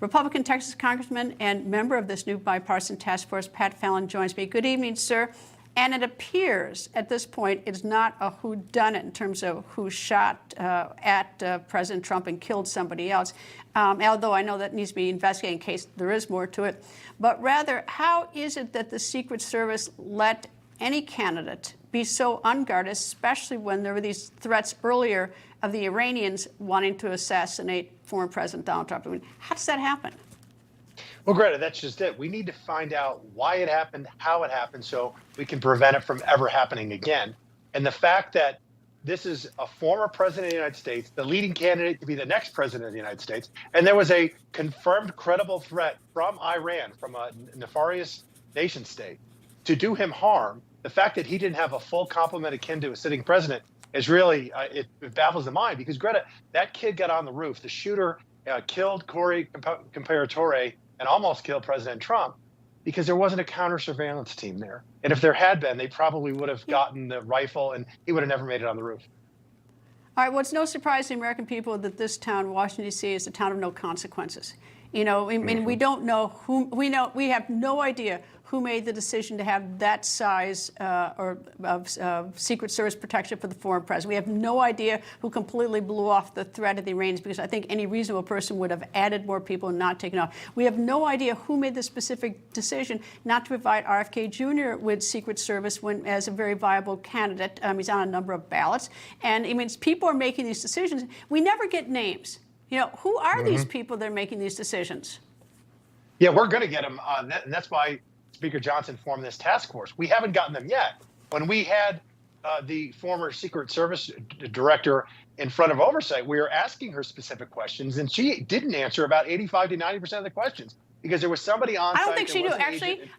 Republican Texas Congressman and member of this new bipartisan task force, Pat Fallon, joins me. Good evening, sir. And it appears at this point it's not a whodunit in terms of who shot at President Trump and killed somebody else, although I know that needs to be investigated in case there is more to it. But rather, how is it that the Secret Service let any candidate be so unguarded, especially when there were these threats earlier of the Iranians wanting to assassinate former President Donald Trump? I mean, how does that happen? Well, Greta, that's just it. We need to find out why it happened, how it happened, so we can prevent it from ever happening again. And the fact that this is a former president of the United States, the leading candidate to be the next president of the United States, and there was a confirmed credible threat from Iran, from a nefarious nation state, to do him harm. The fact that he didn't have a full complement akin to a sitting president is really, it baffles the mind, because Greta, that kid got on the roof. The shooter killed Corey Comparatore and almost killed President Trump because there wasn't a counter surveillance team there. And if there had been, they probably would have gotten the rifle and he would have never made it on the roof. All right, well, it's no surprise to the American people that this town, Washington, D.C., is a town of no consequences. You know, I mean, we don't know who, we have no idea who made the decision to have that size of Secret Service protection for the former president. We have no idea who completely blew off the threat of the Iranians, because I think any reasonable person would have added more people and not taken off. We have no idea who made the specific decision not to provide RFK Jr. with Secret Service when, as a very viable candidate. He's on a number of ballots. And I mean, people are making these decisions. We never get names. You know, who are these people that are making these decisions? Yeah, we're going to get them. And that's why Speaker Johnson formed this task force. We haven't gotten them yet. When we had the former Secret Service director in front of oversight, we were asking her specific questions, and she didn't answer about 85 to 90% of the questions because there was somebody on site. I don't think she knew. Actually,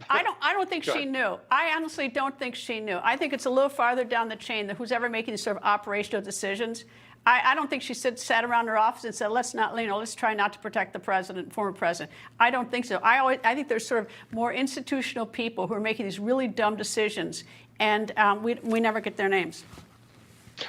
I don't think she knew. I honestly don't think she knew. I think it's a little farther down the chain that who's ever making these sort of operational decisions. I don't think she sat around her office and said, let's try not to protect the president, former president. I don't think so. I think there's sort of more institutional people who are making these really dumb decisions, and we never get their names.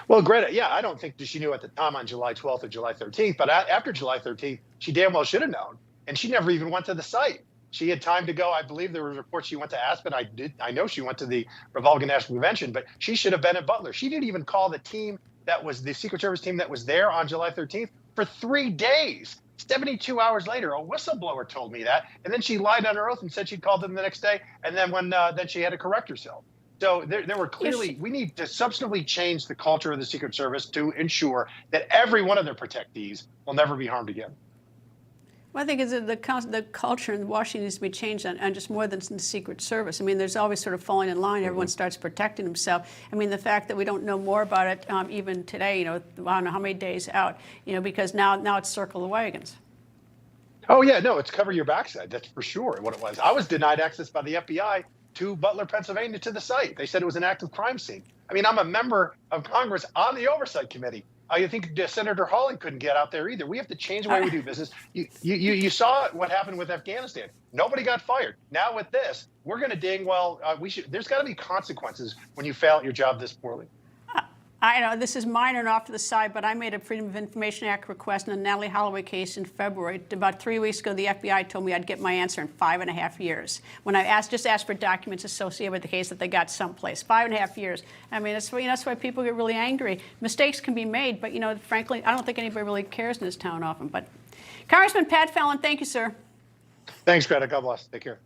Well, Greta, yeah, I don't think that she knew at the time on July 12th or July 13th, but after July 13th, she damn well should have known, and she never even went to the site. She had time to go. I believe there was reports she went to Aspen. I know she went to the Republican National Convention, but she should have been at Butler. She didn't even call the team that was the Secret Service team that was there on July 13th for 3 days. 72 hours later, a whistleblower told me that, and then she lied on her oath and said she'd called them the next day, and then then she had to correct herself. So there were clearly, we need to substantively change the culture of the Secret Service to ensure that every one of their protectees will never be harmed again. Well, I think the culture in Washington needs to be changed on just more than the Secret Service. I mean, there's always sort of falling in line. Everyone starts protecting himself. I mean, the fact that we don't know more about it even today, you know, I don't know how many days out, you know, because now it's circle the wagons. Oh, yeah, no, it's cover your backside. That's for sure what it was. I was denied access by the FBI to Butler, Pennsylvania, to the site. They said it was an active crime scene. I mean, I'm a member of Congress on the Oversight Committee. I think Senator Hawley couldn't get out there either. We have to change the way we do business. You saw what happened with Afghanistan. Nobody got fired. Now with this, we're going to ding. Well, there's got to be consequences when you fail at your job this poorly. I know this is minor and off to the side, but I made a Freedom of Information Act request in the Natalie Holloway case in February. About 3 weeks ago, the FBI told me I'd get my answer in 5.5 years. When I just asked for documents associated with the case that they got someplace. 5.5 years. I mean, that's why people get really angry. Mistakes can be made, but, you know, frankly, I don't think anybody really cares in this town often. But Congressman Pat Fallon, thank you, sir. Thanks, Greta. God bless. Take care.